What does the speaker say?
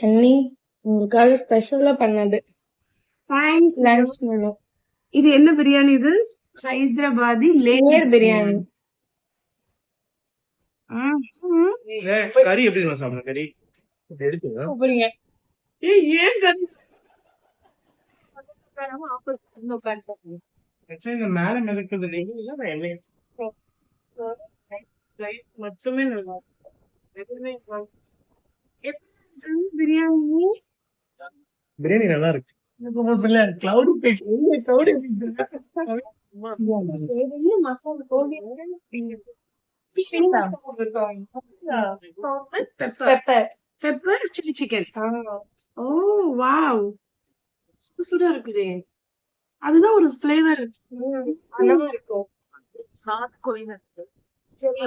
அண்ணி உங்களுக்காக ஸ்பெஷலா பண்ணது லஞ்ச் மெனு. இது என்ன பிரியாணி? இது ஹைதராபாதி லேயர் பிரியாணி. கறி எப்படி சாப்பிடுங்க? கறி எடுத்துங்க. ஏன் கறி மேல மிதக்குது மட்டுமே நல்லா பிரியாணி. பிரியாணி நல்லா இருக்கு. Pepper chilli chicken. Oh wow, சுடா இருக்குதே. அதுதான் ஒரு ஃபிளேவர் நல்லா இருக்கும். சரி,